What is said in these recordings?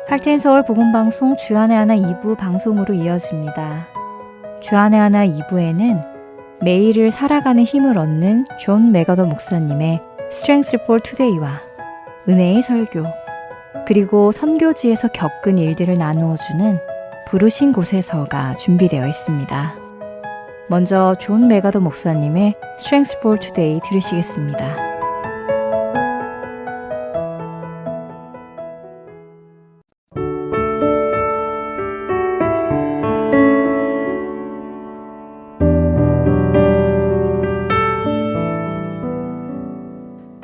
할텐서울 복음방송 주안의 하나 2부 방송으로 이어집니다. 주안의 하나 2부에는 매일을 살아가는 힘을 얻는 존 맥아더 목사님의 Strength for Today와 은혜의 설교, 그리고 선교지에서 겪은 일들을 나누어주는 부르신 곳에서가 준비되어 있습니다. 먼저 존 맥아더 목사님의 Strength for Today 들으시겠습니다.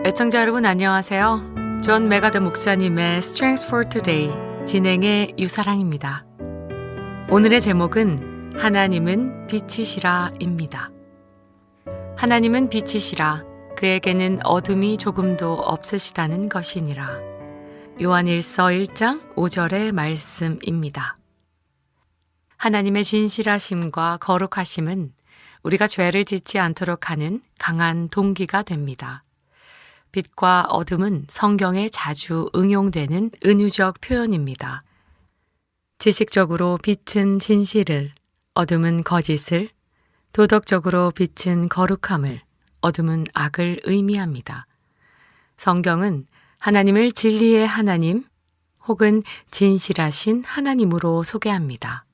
애청자 여러분 안녕하세요. 존 맥아더 목사님의 Strength for Today 진행의 유사랑입니다. 오늘의 제목은 하나님은 빛이시라입니다. 하나님은 빛이시라, 그에게는 어둠이 조금도 없으시다는 것이니라. 요한일서 1장 5절의 말씀입니다. 하나님의 진실하심과 거룩하심은 우리가 죄를 짓지 않도록 하는 강한 동기가 됩니다. 빛과 어둠은 성경에 자주 응용되는 은유적 표현입니다. 지식적으로 빛은 진실을, 어둠은 거짓을, 도덕적으로 빛은 거룩함을, 어둠은 악을 의미합니다. 성경은 하나님을 진리의 하나님 혹은 진실하신 하나님으로 소개합니다.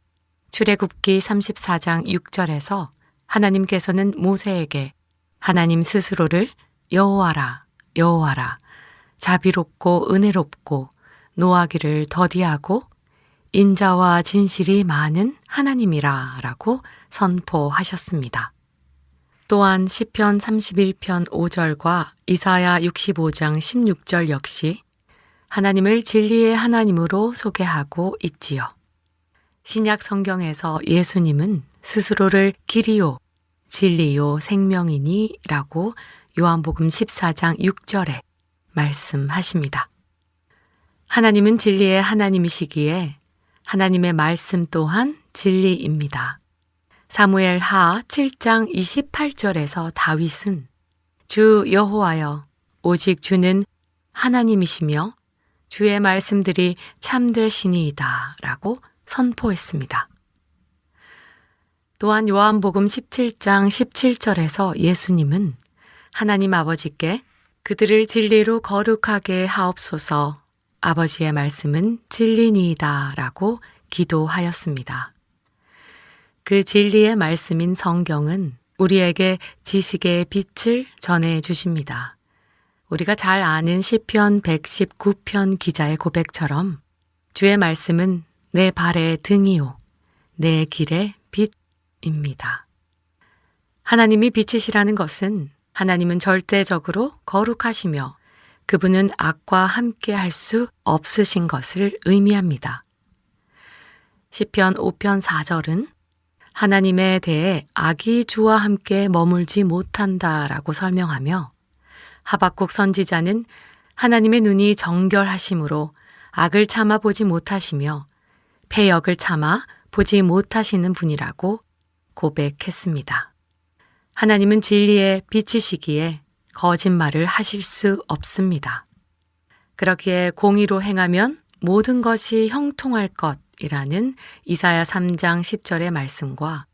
출애굽기 34장 6절에서 하나님께서는 모세에게 하나님 스스로를 여호와라, 여호와라, 자비롭고 은혜롭고 노하기를 더디하고 인자와 진실이 많은 하나님이라 라고 선포하셨습니다. 또한 시편 31편 5절과 이사야 65장 16절 역시 하나님을 진리의 하나님으로 소개하고 있지요. 신약 성경에서 예수님은 스스로를 길이요, 진리요, 생명이니 라고 요한복음 14장 6절에 말씀하십니다. 하나님은 진리의 하나님이시기에 하나님의 말씀 또한 진리입니다. 사무엘 하 7장 28절에서 다윗은 주 여호와여, 오직 주는 하나님이시며 주의 말씀들이 참되시니이다 라고 선포했습니다. 또한 요한복음 17장 17절에서 예수님은 하나님 아버지께 그들을 진리로 거룩하게 하옵소서, 아버지의 말씀은 진리니이다 라고 기도하였습니다. 그 진리의 말씀인 성경은 우리에게 지식의 빛을 전해 주십니다. 우리가 잘 아는 시편 119편 기자의 고백처럼 주의 말씀은 내 발의 등이요, 내 길의 빛입니다. 하나님이 빛이시라는 것은 하나님은 절대적으로 거룩하시며 그분은 악과 함께 할 수 없으신 것을 의미합니다. 시편 5편 4절은 하나님에 대해 악이 주와 함께 머물지 못한다라고 설명하며 하박국 선지자는 하나님의 눈이 정결하심으로 악을 참아 보지 못하시며 패역을 참아 보지 못하시는 분이라고 고백했습니다. 하나님은 진리의 빛이시기에 거짓말을 하실 수 없습니다. 그렇기에 공의로 행하면 모든 것이 형통할 것이라는 이사야 3장 10절의 말씀과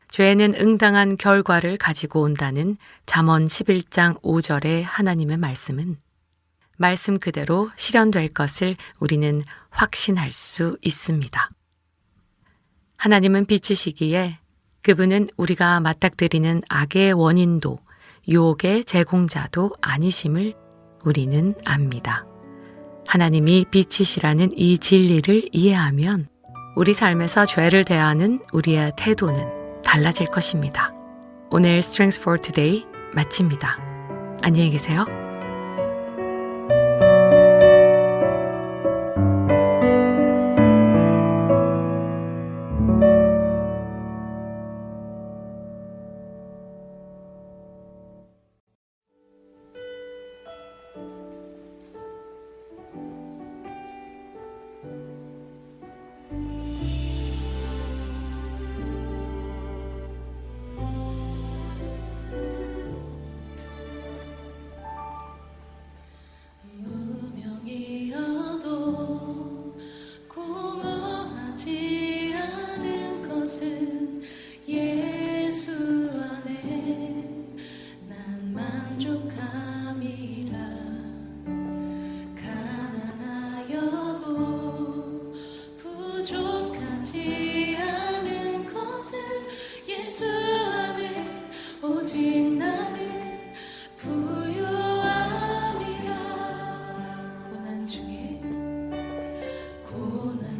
죄는 응당한 결과를 가지고 온다는 잠언 11장 5절의 하나님의 말씀은 말씀 그대로 실현될 것을 우리는 확신할 수 있습니다. 하나님은 빛이시기에 그분은 우리가 맞닥뜨리는 악의 원인도 유혹의 제공자도 아니심을 우리는 압니다. 하나님이 빛이시라는 이 진리를 이해하면 우리 삶에서 죄를 대하는 우리의 태도는 달라질 것입니다. 오늘 Strength for Today 마칩니다. 안녕히 계세요.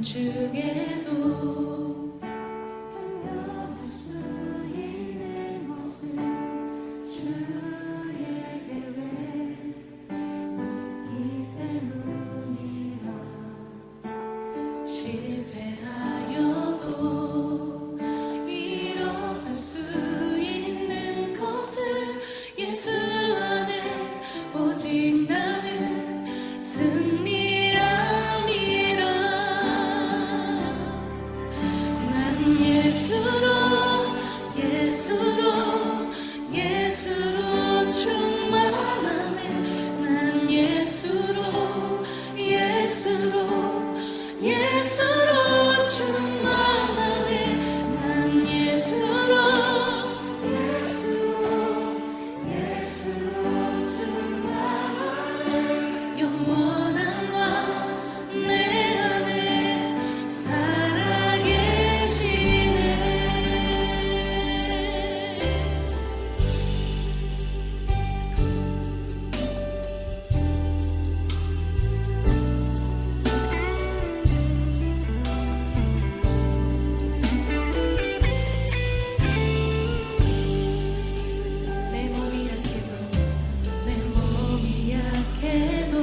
중에도 견뎌낼 수 있는 것은 주의 계획이기 때문이라. 실패하여도 일어설 수 있는 것은 예수 안에 오직 나는 승리함이라. 난 예수로 충만하네. 난 예수로 충만하네. 난 예수로 충만하네. 영원한 왕 내 안에 살아계시네. 내 몸이 약해도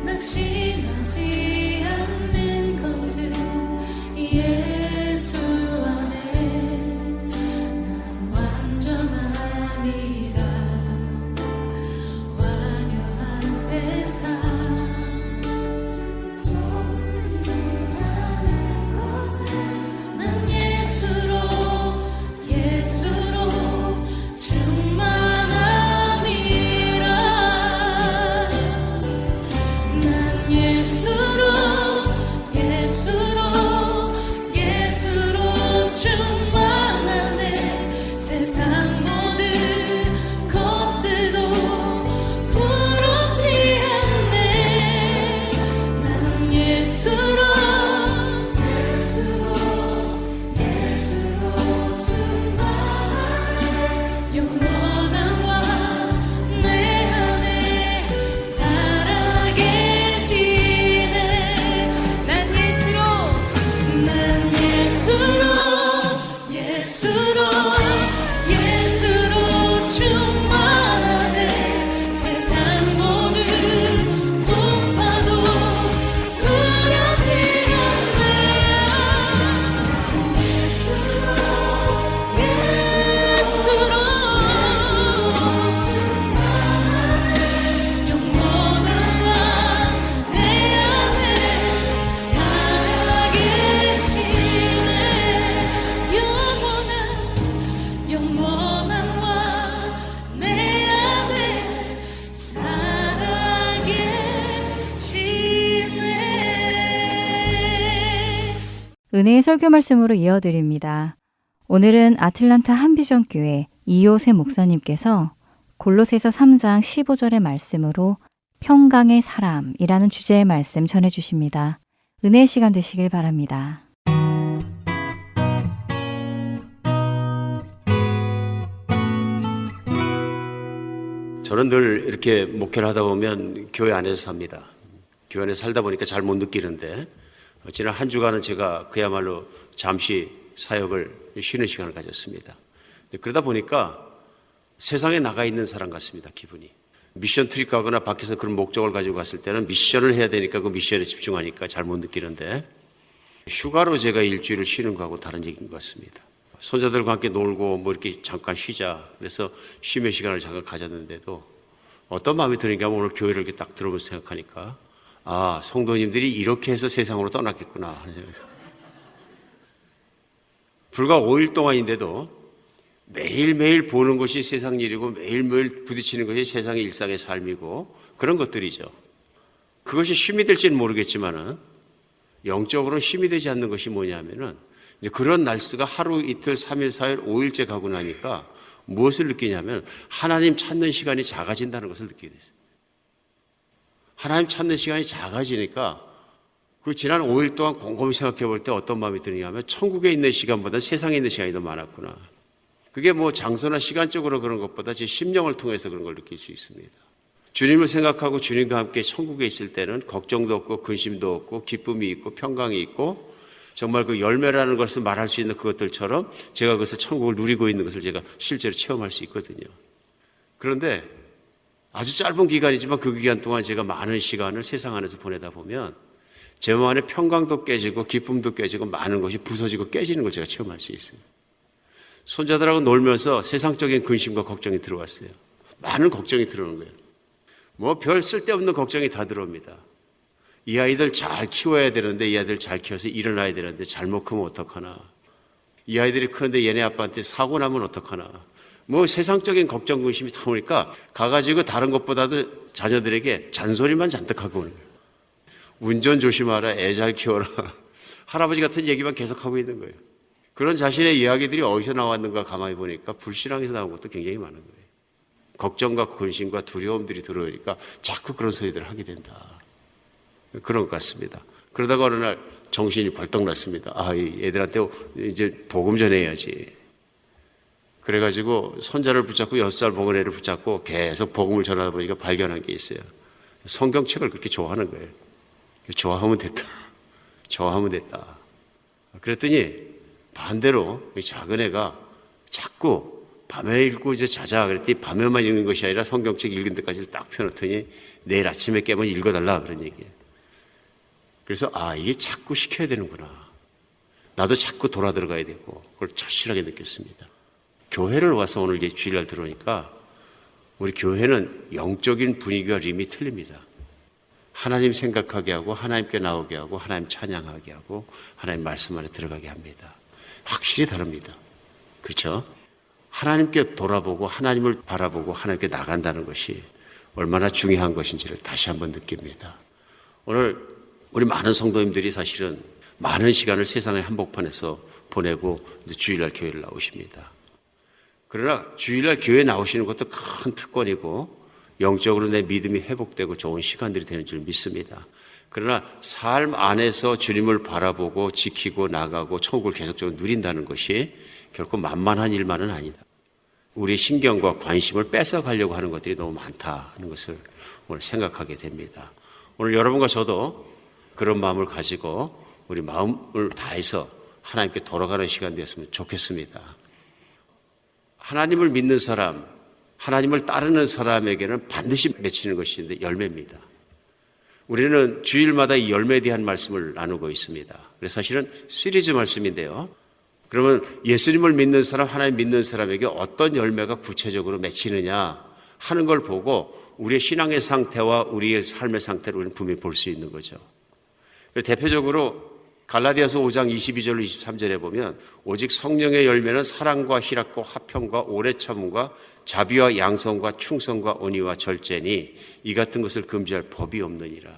낙심하지 않는 것은 예수 안에 난 완전함이라. 완요한 세상 난 예수로 충만함이라. 난 예수로 충만하네. 세상 모든 것들도 부럽지 않네. 난 예수로 충만하네. 영원한 왕 내 안에 살아계시네. 난 예수로 충만하네. 세상 모든 풍파도 두렵지 않네. 예수로 영원한 왕 내 안에 살아계시네. 영원한 왕 내 안에 살아계시네. 은혜의 설교 말씀으로 이어드립니다. 오늘은 아틀란타 한비전 교회 이효세 목사님께서 골로새서 3장 15절의 말씀으로 평강의 사람이라는 주제의 말씀 전해주십니다. 은혜의 시간 되시길 바랍니다. 저는 늘 이렇게 목회를 하다 보면 교회 안에서 삽니다. 교회 안에 살다 보니까 잘 못 느끼는데 지난 한 주간은 제가 그야말로 잠시 사역을 쉬는 시간을 가졌습니다. 그러다 보니까 세상에 나가 있는 사람 같습니다. 기분이. 미션 트립 가거나 밖에서 그런 목적을 가지고 갔을 때는 미션을 해야 되니까 그 미션에 집중하니까 잘 못 느끼는데 휴가로 제가 일주일을 쉬는 거하고 다른 얘기인 것 같습니다. 손자들과 함께 놀고 뭐 이렇게 잠깐 쉬자 그래서 쉼의 시간을 잠깐 가졌는데도 어떤 마음이 드는가 하면 오늘 교회를 이렇게 딱 들어보면서 생각하니까 아, 성도님들이 이렇게 해서 세상으로 떠났겠구나 하는 생각이 들어요. 불과 5일 동안인데도 매일매일 보는 것이 세상 일이고 매일매일 부딪히는 것이 세상의 일상의 삶이고 그런 것들이죠. 그것이 쉼이 될지는 모르겠지만은 영적으로는 쉼이 되지 않는 것이 뭐냐면은 이제 그런 날수가 하루 이틀 3일 4일 5일째 가고 나니까 무엇을 느끼냐면 하나님 찾는 시간이 작아진다는 것을 느끼게 됐어요. 하나님 찾는 시간이 작아지니까 그 지난 5일 동안 곰곰이 생각해 볼 때 어떤 마음이 드느냐 하면 천국에 있는 시간보다 세상에 있는 시간이 더 많았구나. 그게 뭐 장소나 시간적으로 그런 것보다 제 심령을 통해서 그런 걸 느낄 수 있습니다. 주님을 생각하고 주님과 함께 천국에 있을 때는 걱정도 없고 근심도 없고 기쁨이 있고 평강이 있고 정말 그 열매라는 것을 말할 수 있는 그것들처럼 제가 그것을 천국을 누리고 있는 것을 제가 실제로 체험할 수 있거든요. 그런데 아주 짧은 기간이지만 그 기간 동안 제가 많은 시간을 세상 안에서 보내다 보면 제 마음 안에 평강도 깨지고 기쁨도 깨지고 많은 것이 부서지고 깨지는 걸 제가 체험할 수 있어요. 손자들하고 놀면서 세상적인 근심과 걱정이 들어왔어요. 많은 걱정이 들어오는 거예요. 뭐 별 쓸데없는 걱정이 다 들어옵니다. 이 아이들 잘 키워야 되는데 이 아이들 잘 키워서 일어나야 되는데 잘못 크면 어떡하나. 이 아이들이 크는데 얘네 아빠한테 사고 나면 어떡하나. 뭐 세상적인 걱정 근심이 다 오니까 가가지고 다른 것보다도 자녀들에게 잔소리만 잔뜩 하고 오는 거예요. 운전 조심하라, 애 잘 키워라. 할아버지 같은 얘기만 계속 하고 있는 거예요. 그런 자신의 이야기들이 어디서 나왔는가 가만히 보니까 불신앙에서 나온 것도 굉장히 많은 거예요. 걱정과 근심과 두려움들이 들어오니까 자꾸 그런 소리들을 하게 된다. 그런 것 같습니다. 그러다가 어느 날 정신이 벌떡 났습니다. 아, 이 애들한테 이제 복음 전해야지. 그래가지고 손자를 붙잡고 6살 먹은 애를 붙잡고 계속 복음을 전하다 보니까 발견한 게 있어요. 성경책을 그렇게 좋아하는 거예요. 좋아하면 됐다. 좋아하면 됐다. 그랬더니 반대로 이 작은 애가 자꾸 밤에 읽고 이제 자자 그랬더니 밤에만 읽는 것이 아니라 성경책 읽은 데까지 딱 펴놓더니 내일 아침에 깨면 읽어달라 그런 얘기예요. 그래서 아, 이게 자꾸 시켜야 되는구나. 나도 자꾸 돌아 들어가야 되고 그걸 절실하게 느꼈습니다. 교회를 와서 오늘 이제 주일날 들어오니까 우리 교회는 영적인 분위기와 림이 틀립니다. 하나님 생각하게 하고 하나님께 나오게 하고 하나님 찬양하게 하고 하나님 말씀 안에 들어가게 합니다. 확실히 다릅니다. 그렇죠? 하나님께 돌아보고 하나님을 바라보고 하나님께 나간다는 것이 얼마나 중요한 것인지를 다시 한번 느낍니다. 오늘 우리 많은 성도님들이 사실은 많은 시간을 세상의 한복판에서 보내고 이제 주일날 교회를 나오십니다. 그러나 주일날 교회 나오시는 것도 큰 특권이고 영적으로 내 믿음이 회복되고 좋은 시간들이 되는 줄 믿습니다. 그러나 삶 안에서 주님을 바라보고 지키고 나가고 천국을 계속적으로 누린다는 것이 결코 만만한 일만은 아니다. 우리 신경과 관심을 뺏어가려고 하는 것들이 너무 많다는 것을 오늘 생각하게 됩니다. 오늘 여러분과 저도 그런 마음을 가지고 우리 마음을 다해서 하나님께 돌아가는 시간 되었으면 좋겠습니다. 하나님을 믿는 사람, 하나님을 따르는 사람에게는 반드시 맺히는 것이 열매입니다. 우리는 주일마다 이 열매에 대한 말씀을 나누고 있습니다. 그래서 사실은 시리즈 말씀인데요. 그러면 예수님을 믿는 사람, 하나님 믿는 사람에게 어떤 열매가 구체적으로 맺히느냐 하는 걸 보고 우리의 신앙의 상태와 우리의 삶의 상태를 우리는 분명히 볼 수 있는 거죠. 대표적으로 갈라디아서 5장 22절로 23절에 보면 오직 성령의 열매는 사랑과 희락과 화평과 오래 참음과 자비와 양성과 충성과 온유와 절제니 이 같은 것을 금지할 법이 없느니라.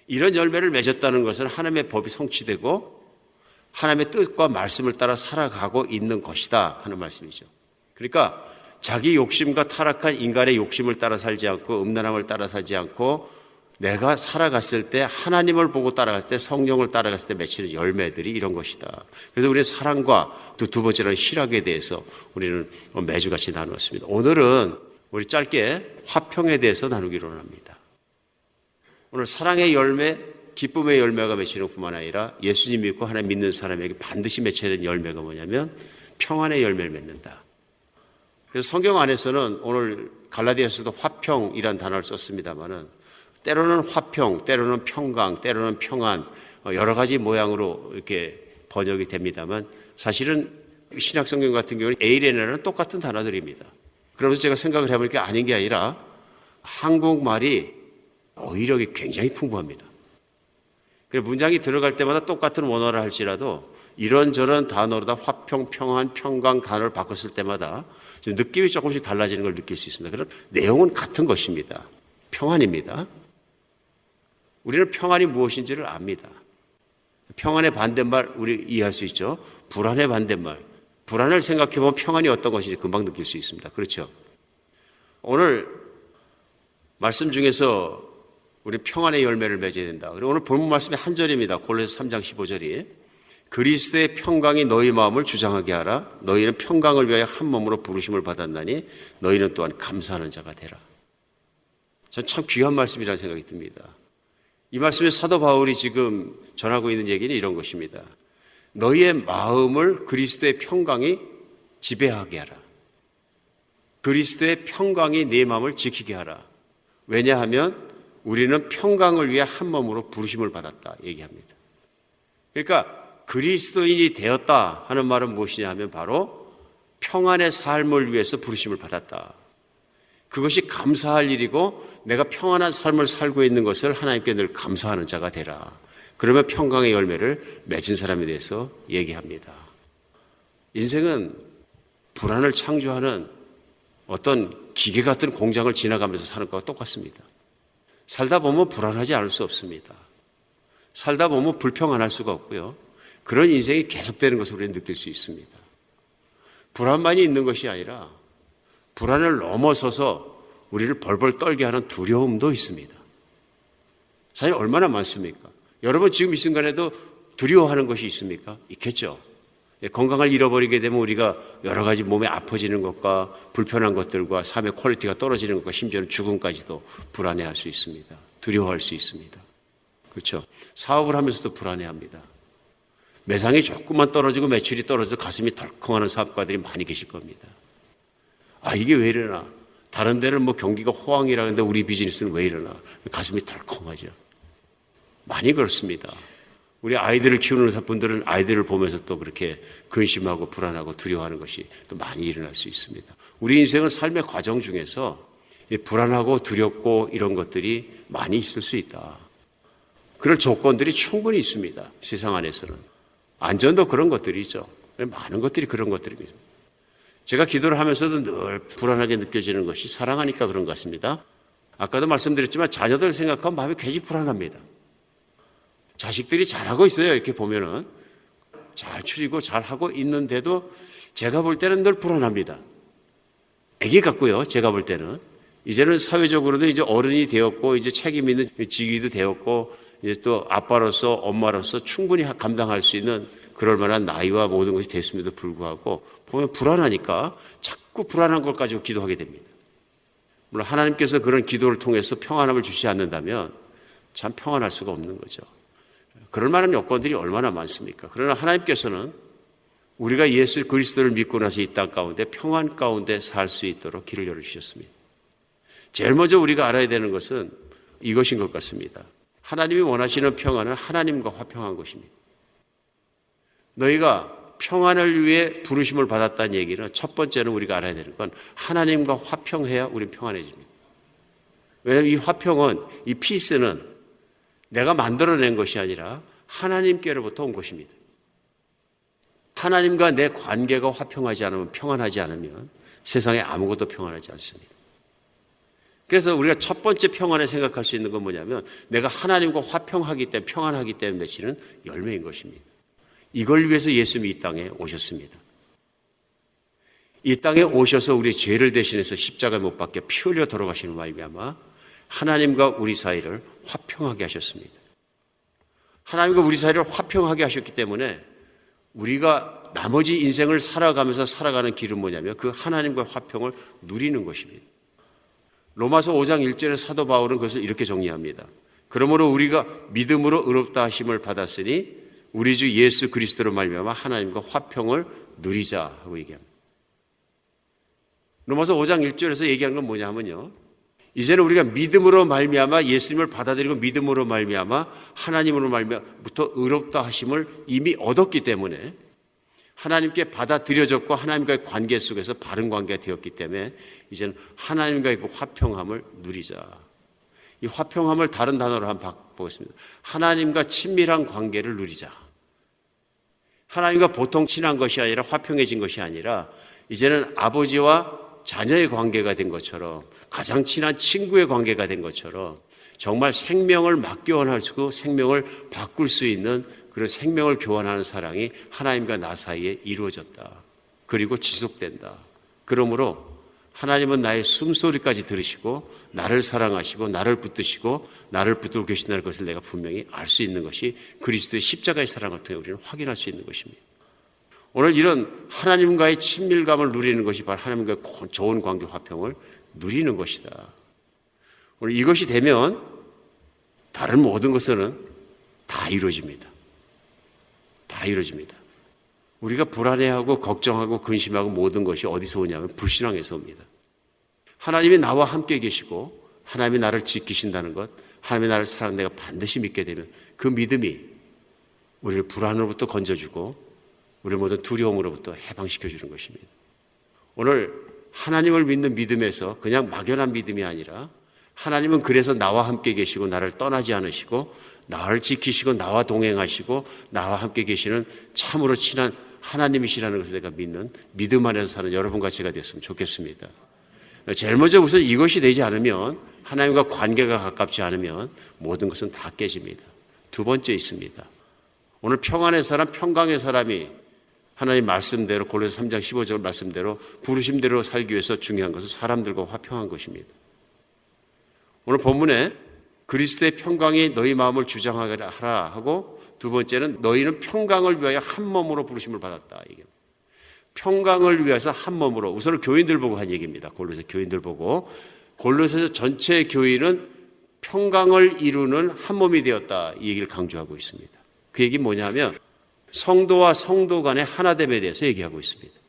이런 열매를 맺었다는 것은 하나님의 법이 성취되고 하나님의 뜻과 말씀을 따라 살아가고 있는 것이다 하는 말씀이죠. 그러니까 자기 욕심과 타락한 인간의 욕심을 따라 살지 않고 음란함을 따라 살지 않고 내가 살아갔을 때 하나님을 보고 따라갈 때 성령을 따라갔을 때 맺히는 열매들이 이런 것이다. 그래서 우리는 사랑과 두 번째로는 희락에 대해서 우리는 매주같이 나누었습니다. 오늘은 우리 짧게 화평에 대해서 나누기로 합니다. 오늘 사랑의 열매, 기쁨의 열매가 맺히는 뿐만 아니라 예수님 믿고 하나님 믿는 사람에게 반드시 맺혀야 되는 열매가 뭐냐면 평안의 열매를 맺는다. 그래서 성경 안에서는 오늘 갈라디아서도 화평이란 단어를 썼습니다마는 때로는 화평, 때로는 평강, 때로는 평안 여러 가지 모양으로 이렇게 번역이 됩니다만 사실은 신약성경 같은 경우는 에이레나는 똑같은 단어들입니다. 그러면서 제가 생각을 해보니까 아닌 게 아니라 한국말이 어휘력이 굉장히 풍부합니다. 그래서 문장이 들어갈 때마다 똑같은 원어를 할지라도 이런저런 단어로다 화평, 평안, 평강 단어를 바꿨을 때마다 느낌이 조금씩 달라지는 걸 느낄 수 있습니다. 그런 내용은 같은 것입니다. 평안입니다. 우리는 평안이 무엇인지를 압니다. 평안의 반대말 우리 이해할 수 있죠. 불안의 반대말. 불안을 생각해 보면 평안이 어떤 것인지 금방 느낄 수 있습니다. 그렇죠? 오늘 말씀 중에서 우리 평안의 열매를 맺어야 된다. 그리고 오늘 본문 말씀의 한 절입니다. 골로새 3장 15절이 그리스도의 평강이 너희 마음을 주장하게 하라. 너희는 평강을 위하여 한 몸으로 부르심을 받았나니 너희는 또한 감사하는 자가 되라. 전 참 귀한 말씀이라는 생각이 듭니다. 이 말씀에 사도 바울이 지금 전하고 있는 얘기는 이런 것입니다. 너희의 마음을 그리스도의 평강이 지배하게 하라. 그리스도의 평강이 네 마음을 지키게 하라. 왜냐하면 우리는 평강을 위해 한 몸으로 부르심을 받았다 얘기합니다. 그러니까 그리스도인이 되었다 하는 말은 무엇이냐 하면 바로 평안의 삶을 위해서 부르심을 받았다. 그것이 감사할 일이고 내가 평안한 삶을 살고 있는 것을 하나님께 늘 감사하는 자가 되라. 그러면 평강의 열매를 맺은 사람에 대해서 얘기합니다. 인생은 불안을 창조하는 어떤 기계 같은 공장을 지나가면서 사는 것과 똑같습니다. 살다 보면 불안하지 않을 수 없습니다. 살다 보면 불평안할 수가 없고요. 그런 인생이 계속되는 것을 우리는 느낄 수 있습니다. 불안만이 있는 것이 아니라 불안을 넘어서서 우리를 벌벌 떨게 하는 두려움도 있습니다. 사실 얼마나 많습니까? 여러분 지금 이 순간에도 두려워하는 것이 있습니까? 있겠죠. 건강을 잃어버리게 되면 우리가 여러 가지 몸에 아파지는 것과 불편한 것들과 삶의 퀄리티가 떨어지는 것과 심지어는 죽음까지도 불안해할 수 있습니다. 두려워할 수 있습니다. 그렇죠? 사업을 하면서도 불안해합니다. 매상이 조금만 떨어지고 매출이 떨어져서 가슴이 덜컹하는 사업가들이 많이 계실 겁니다. 아, 이게 왜 이러나? 다른 데는 뭐 경기가 호황이라는데 우리 비즈니스는 왜 이러나? 가슴이 덜컹하죠. 많이 그렇습니다. 우리 아이들을 키우는 분들은 아이들을 보면서 또 그렇게 근심하고 불안하고 두려워하는 것이 또 많이 일어날 수 있습니다. 우리 인생은 삶의 과정 중에서 불안하고 두렵고 이런 것들이 많이 있을 수 있다. 그럴 조건들이 충분히 있습니다. 세상 안에서는. 안전도 그런 것들이 있죠. 많은 것들이 그런 것들입니다. 제가 기도를 하면서도 늘 불안하게 느껴지는 것이 사랑하니까 그런 것 같습니다. 아까도 말씀드렸지만 자녀들 생각하면 마음이 괜히 불안합니다. 자식들이 잘하고 있어요. 이렇게 보면은 잘 추리고 잘하고 있는데도 제가 볼 때는 늘 불안합니다. 애기 같고요. 제가 볼 때는 이제는 사회적으로도 이제 어른이 되었고 이제 책임 있는 직위도 되었고 이제 또 아빠로서 엄마로서 충분히 감당할 수 있는 그럴 만한 나이와 모든 것이 됐음에도 불구하고 보면 불안하니까 자꾸 불안한 걸 가지고 기도하게 됩니다. 물론 하나님께서 그런 기도를 통해서 평안함을 주시지 않는다면 참 평안할 수가 없는 거죠. 그럴 만한 여건들이 얼마나 많습니까? 그러나 하나님께서는 우리가 예수 그리스도를 믿고 나서 이 땅 가운데 평안 가운데 살 수 있도록 길을 열어주셨습니다. 제일 먼저 우리가 알아야 되는 것은 이것인 것 같습니다. 하나님이 원하시는 평안은 하나님과 화평한 것입니다. 너희가 평안을 위해 부르심을 받았다는 얘기는 첫 번째는 우리가 알아야 되는 건 하나님과 화평해야 우리는 평안해집니다. 왜냐하면 이 화평은, 이 피스는 내가 만들어낸 것이 아니라 하나님께로부터 온 것입니다. 하나님과 내 관계가 화평하지 않으면, 평안하지 않으면 세상에 아무것도 평안하지 않습니다. 그래서 우리가 첫 번째 평안에 생각할 수 있는 건 뭐냐면 내가 하나님과 화평하기 때문에, 평안하기 때문에 맺히는 열매인 것입니다. 이걸 위해서 예수님이 이 땅에 오셨습니다. 이 땅에 오셔서 우리 죄를 대신해서 십자가에 못 박혀 피 흘려 돌아가시는 말미암아 하나님과 우리 사이를 화평하게 하셨습니다. 하나님과 우리 사이를 화평하게 하셨기 때문에 우리가 나머지 인생을 살아가면서 살아가는 길은 뭐냐면 그 하나님과 화평을 누리는 것입니다. 로마서 5장 1절에 사도 바울은 그것을 이렇게 정리합니다. 그러므로 우리가 믿음으로 의롭다 하심을 받았으니 우리 주 예수 그리스도로 말미암아 하나님과 화평을 누리자 하고 얘기합니다. 로마서 5장 1절에서 얘기한 건 뭐냐면요, 이제는 우리가 믿음으로 말미암아 예수님을 받아들이고 믿음으로 말미암아 하나님으로 말미암아부터 의롭다 하심을 이미 얻었기 때문에 하나님께 받아들여졌고 하나님과의 관계 속에서 바른 관계가 되었기 때문에 이제는 하나님과의 그 화평함을 누리자. 이 화평함을 다른 단어로 한번 바꿔보겠습니다. 하나님과 친밀한 관계를 누리자. 하나님과 보통 친한 것이 아니라 화평해진 것이 아니라 이제는 아버지와 자녀의 관계가 된 것처럼, 가장 친한 친구의 관계가 된 것처럼 정말 생명을 맞교환하고 생명을 바꿀 수 있는 그런 생명을 교환하는 사랑이 하나님과 나 사이에 이루어졌다. 그리고 지속된다. 그러므로 하나님은 나의 숨소리까지 들으시고 나를 사랑하시고 나를 붙드시고 나를 붙들고 계신다는 것을 내가 분명히 알 수 있는 것이 그리스도의 십자가의 사랑을 통해 우리는 확인할 수 있는 것입니다. 오늘 이런 하나님과의 친밀감을 누리는 것이 바로 하나님과의 좋은 관계 화평을 누리는 것이다. 오늘 이것이 되면 다른 모든 것은 다 이루어집니다. 다 이루어집니다. 우리가 불안해하고 걱정하고 근심하고 모든 것이 어디서 오냐면 불신앙에서 옵니다. 하나님이 나와 함께 계시고 하나님이 나를 지키신다는 것, 하나님이 나를 사랑하는 내가 반드시 믿게 되면 그 믿음이 우리를 불안으로부터 건져주고 우리 모든 두려움으로부터 해방시켜주는 것입니다. 오늘 하나님을 믿는 믿음에서 그냥 막연한 믿음이 아니라 하나님은 그래서 나와 함께 계시고 나를 떠나지 않으시고 나를 지키시고 나와 동행하시고 나와 함께 계시는 참으로 친한 하나님이시라는 것을 내가 믿는 믿음 안에서 사는 여러분과 제가 됐으면 좋겠습니다. 제일 먼저 우선 이것이 되지 않으면 하나님과 관계가 가깝지 않으면 모든 것은 다 깨집니다. 두 번째 있습니다. 오늘 평안의 사람, 평강의 사람이 하나님 말씀대로 골로새 3장 15절 말씀대로 부르심대로 살기 위해서 중요한 것은 사람들과 화평한 것입니다. 오늘 본문에 그리스도의 평강이 너희 마음을 주장하게 하라 하고 두 번째는 너희는 평강을 위하여 한 몸으로 부르심을 받았다. 이게 평강을 위해서 한 몸으로 우선은 교인들 보고 한 얘기입니다. 골로새 교인들 보고 골로새 전체 교인은 평강을 이루는 한 몸이 되었다. 이 얘기를 강조하고 있습니다. 그 얘기는 뭐냐면 성도와 성도 간의 하나됨에 대해서 얘기하고 있습니다.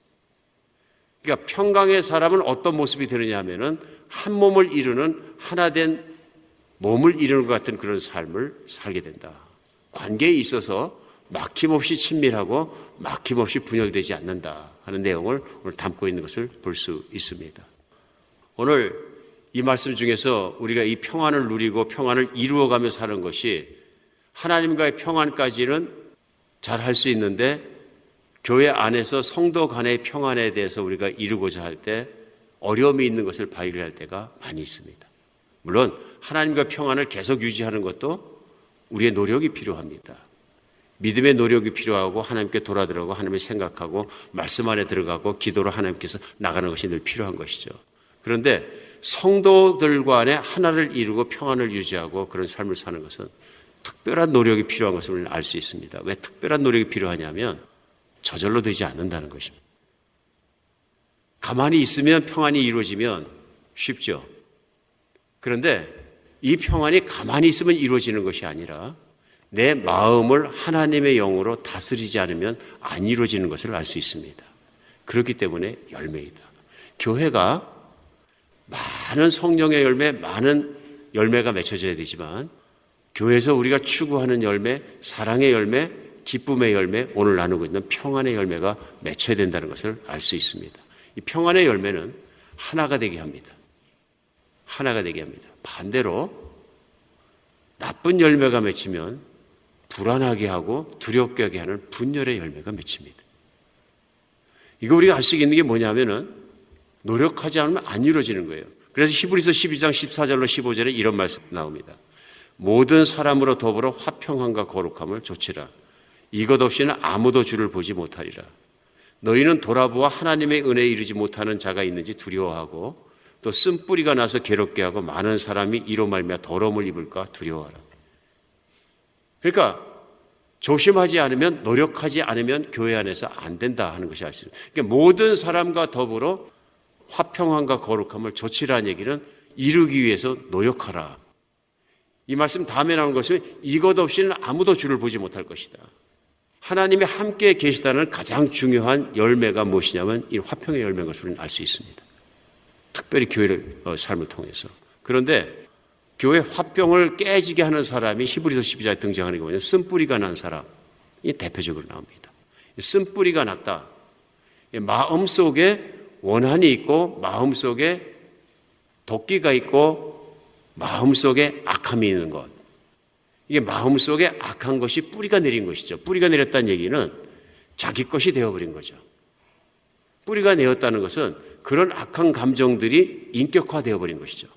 그러니까 평강의 사람은 어떤 모습이 되느냐 하면은 한 몸을 이루는 하나된 몸을 이루는 것 같은 그런 삶을 살게 된다. 관계에 있어서 막힘없이 친밀하고 막힘없이 분열되지 않는다 하는 내용을 오늘 담고 있는 것을 볼 수 있습니다. 오늘 이 말씀 중에서 우리가 이 평안을 누리고 평안을 이루어가며 사는 것이 하나님과의 평안까지는 잘 할 수 있는데 교회 안에서 성도 간의 평안에 대해서 우리가 이루고자 할 때 어려움이 있는 것을 발견할 때가 많이 있습니다. 물론 하나님과 평안을 계속 유지하는 것도 우리의 노력이 필요합니다. 믿음의 노력이 필요하고 하나님께 돌아들어가고 하나님을 생각하고 말씀 안에 들어가고 기도로 하나님께서 나가는 것이 늘 필요한 것이죠. 그런데 성도들 간에 하나를 이루고 평안을 유지하고 그런 삶을 사는 것은 특별한 노력이 필요한 것을 우리는 알 수 있습니다. 왜 특별한 노력이 필요하냐면 저절로 되지 않는다는 것입니다. 가만히 있으면 평안이 이루어지면 쉽죠. 그런데 이 평안이 가만히 있으면 이루어지는 것이 아니라 내 마음을 하나님의 영으로 다스리지 않으면 안 이루어지는 것을 알 수 있습니다. 그렇기 때문에 열매이다. 교회가 많은 성령의 열매, 많은 열매가 맺혀져야 되지만 교회에서 우리가 추구하는 열매, 사랑의 열매, 기쁨의 열매, 오늘 나누고 있는 평안의 열매가 맺혀야 된다는 것을 알 수 있습니다. 이 평안의 열매는 하나가 되게 합니다. 하나가 되게 합니다. 반대로 나쁜 열매가 맺히면 불안하게 하고 두렵게 하게 하는 분열의 열매가 맺힙니다. 이거 우리가 알 수 있는 게 뭐냐면은 노력하지 않으면 안 이루어지는 거예요. 그래서 히브리서 12장 14절로 15절에 이런 말씀 나옵니다. 모든 사람으로 더불어 화평함과 거룩함을 좇으라. 이것 없이는 아무도 주를 보지 못하리라. 너희는 돌아보아 하나님의 은혜에 이르지 못하는 자가 있는지 두려워하고 또 쓴뿌리가 나서 괴롭게 하고 많은 사람이 이로 말미암아 더러움을 입을까 두려워하라. 그러니까 조심하지 않으면 노력하지 않으면 교회 안에서 안 된다 하는 것이 알 수 있습니다. 그러니까 모든 사람과 더불어 화평함과 거룩함을 좇으라는 얘기는 이루기 위해서 노력하라. 이 말씀 다음에 나오는 것은 이것 없이는 아무도 주를 보지 못할 것이다. 하나님이 함께 계시다는 가장 중요한 열매가 무엇이냐면 이 화평의 열매인 것을 알 수 있습니다. 특별히 교회를 삶을 통해서. 그런데 교회 화평을 깨지게 하는 사람이 히브리서 12장에 등장하는 게 뭐냐면 쓴뿌리가 난 사람이 대표적으로 나옵니다. 쓴뿌리가 났다. 마음속에 원한이 있고 마음속에 도끼가 있고 마음속에 악함이 있는 것. 이게 마음속에 악한 것이 뿌리가 내린 것이죠. 뿌리가 내렸다는 얘기는 자기 것이 되어버린 거죠. 뿌리가 내었다는 것은 그런 악한 감정들이 인격화되어 버린 것이죠.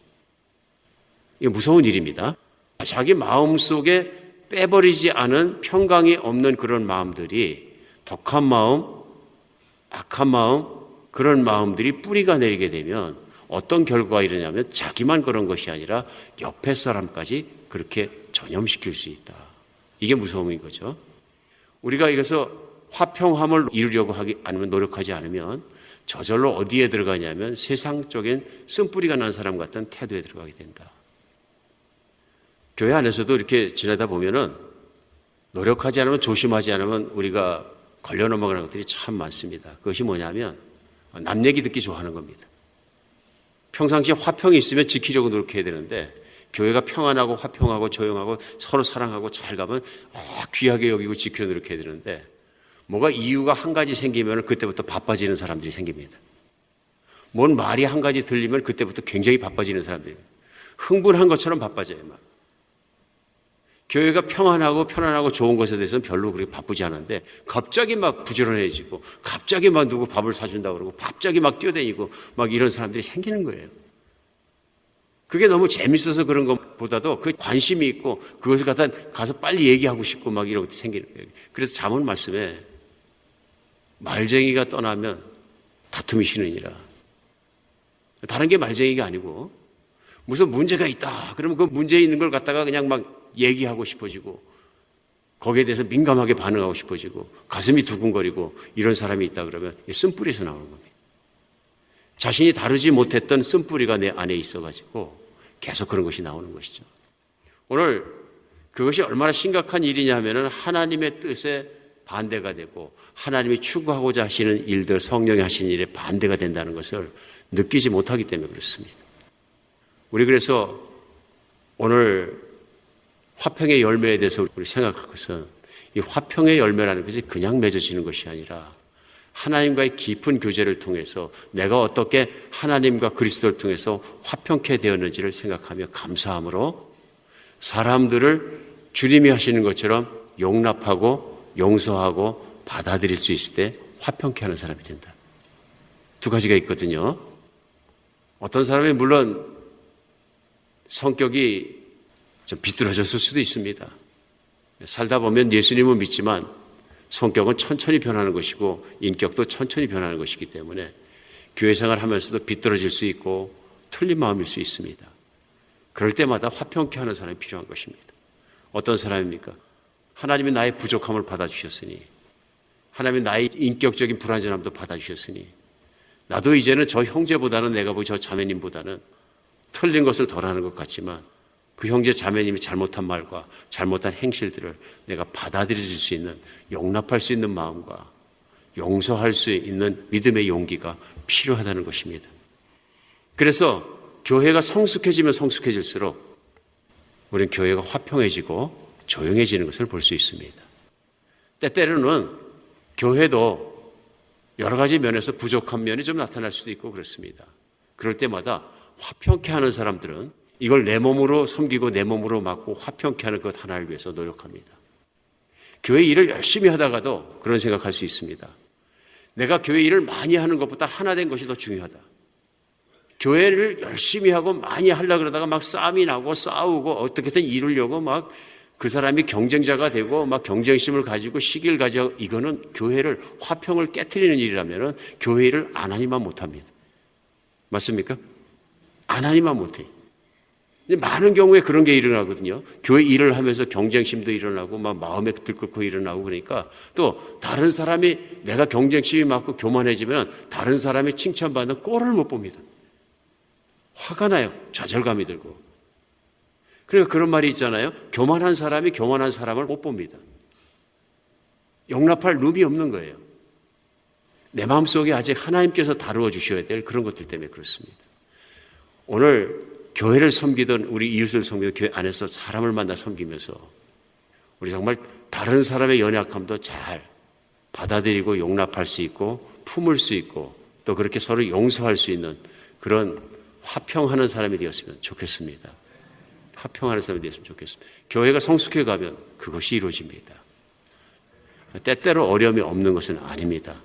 이게 무서운 일입니다. 자기 마음속에 빼버리지 않은 평강이 없는 그런 마음들이 독한 마음, 악한 마음, 그런 마음들이 뿌리가 내리게 되면 어떤 결과가 일어나냐면 자기만 그런 것이 아니라 옆에 사람까지 그렇게 전염시킬 수 있다. 이게 무서움인 거죠. 우리가 이것을 화평함을 이루려고 하기 아니면 노력하지 않으면 저절로 어디에 들어가냐면 세상적인 쓴뿌리가 난 사람 같은 태도에 들어가게 된다. 교회 안에서도 이렇게 지내다 보면은 노력하지 않으면, 조심하지 않으면 우리가 걸려 넘어가는 것들이 참 많습니다. 그것이 뭐냐면 남 얘기 듣기 좋아하는 겁니다. 평상시에 화평이 있으면 지키려고 노력해야 되는데, 교회가 평안하고 화평하고 조용하고 서로 사랑하고 잘 가면 귀하게 여기고 지키려 노력해야 되는데, 뭐가 이유가 한 가지 생기면 그때부터 바빠지는 사람들이 생깁니다. 뭔 말이 한 가지 들리면 그때부터 굉장히 바빠지는 사람들이, 흥분한 것처럼 바빠져요. 막. 교회가 평안하고 편안하고 좋은 것에 대해서는 별로 그렇게 바쁘지 않은데, 갑자기 막 부지런해지고, 갑자기 막 누구 밥을 사준다고 그러고, 갑자기 막 뛰어다니고 막 이런 사람들이 생기는 거예요. 그게 너무 재밌어서 그런 것보다도 그 관심이 있고 그것을 가서 빨리 얘기하고 싶고 막 이런 것도 생기는 거예요. 그래서 잠언 말씀에 말쟁이가 떠나면 다툼이 쉬느니라. 다른 게 말쟁이가 아니고, 무슨 문제가 있다 그러면 그 문제 있는 걸 갖다가 그냥 막 얘기하고 싶어지고, 거기에 대해서 민감하게 반응하고 싶어지고, 가슴이 두근거리고 이런 사람이 있다 그러면 쓴뿌리에서 나오는 겁니다. 자신이 다루지 못했던 쓴뿌리가 내 안에 있어가지고 계속 그런 것이 나오는 것이죠. 오늘 그것이 얼마나 심각한 일이냐 하면은 하나님의 뜻에 반대가 되고, 하나님이 추구하고자 하시는 일들, 성령이 하시는 일에 반대가 된다는 것을 느끼지 못하기 때문에 그렇습니다. 우리 그래서 오늘 화평의 열매에 대해서 우리 생각할 것은, 이 화평의 열매라는 것이 그냥 맺어지는 것이 아니라 하나님과의 깊은 교제를 통해서 내가 어떻게 하나님과 그리스도를 통해서 화평케 되었는지를 생각하며 감사함으로 사람들을 주님이 하시는 것처럼 용납하고 용서하고 받아들일 수 있을 때 화평케 하는 사람이 된다. 두 가지가 있거든요. 어떤 사람이 물론 성격이 좀 비뚤어졌을 수도 있습니다. 살다 보면 예수님은 믿지만 성격은 천천히 변하는 것이고 인격도 천천히 변하는 것이기 때문에 교회 생활을 하면서도 비뚤어질 수 있고 틀린 마음일 수 있습니다. 그럴 때마다 화평케 하는 사람이 필요한 것입니다. 어떤 사람입니까? 하나님이 나의 부족함을 받아주셨으니, 하나님이 나의 인격적인 불완전함도 받아주셨으니, 나도 이제는 저 형제보다는, 내가 보기 저 자매님보다는 틀린 것을 덜하는 것 같지만 그 형제 자매님이 잘못한 말과 잘못한 행실들을 내가 받아들일 수 있는, 용납할 수 있는 마음과 용서할 수 있는 믿음의 용기가 필요하다는 것입니다. 그래서 교회가 성숙해지면 성숙해질수록 우리는 교회가 화평해지고 조용해지는 것을 볼 수 있습니다. 때때로는 교회도 여러 가지 면에서 부족한 면이 좀 나타날 수도 있고 그렇습니다. 그럴 때마다 화평케 하는 사람들은 이걸 내 몸으로 섬기고 내 몸으로 맡고 화평케 하는 것 하나를 위해서 노력합니다. 교회 일을 열심히 하다가도 그런 생각할 수 있습니다. 내가 교회 일을 많이 하는 것보다 하나 된 것이 더 중요하다. 교회를 열심히 하고 많이 하려고 그러다가 막 싸움이 나고 싸우고 어떻게든 이루려고 막 그 사람이 경쟁자가 되고 막 경쟁심을 가지고 시기를 가지고, 이거는 교회를, 화평을 깨트리는 일이라면 교회 일을 안 하니만 못합니다. 맞습니까? 안 하니만 못해. 많은 경우에 그런 게 일어나거든요. 교회 일을 하면서 경쟁심도 일어나고 막 마음에 들끓고 일어나고, 그러니까 또 다른 사람이, 내가 경쟁심이 많고 교만해지면 다른 사람이 칭찬받는 꼴을 못 봅니다. 화가 나요. 좌절감이 들고. 그러니까 그런 말이 있잖아요. 교만한 사람이 교만한 사람을 못 봅니다. 용납할 룸이 없는 거예요. 내 마음속에 아직 하나님께서 다루어 주셔야 될 그런 것들 때문에 그렇습니다. 오늘 교회를 섬기던, 우리 이웃을 섬기던, 교회 안에서 사람을 만나 섬기면서 우리 정말 다른 사람의 연약함도 잘 받아들이고 용납할 수 있고 품을 수 있고 또 그렇게 서로 용서할 수 있는 그런 화평하는 사람이 되었으면 좋겠습니다. 화평하는 사람이 되었으면 좋겠습니다. 교회가 성숙해 가면 그것이 이루어집니다. 때때로 어려움이 없는 것은 아닙니다.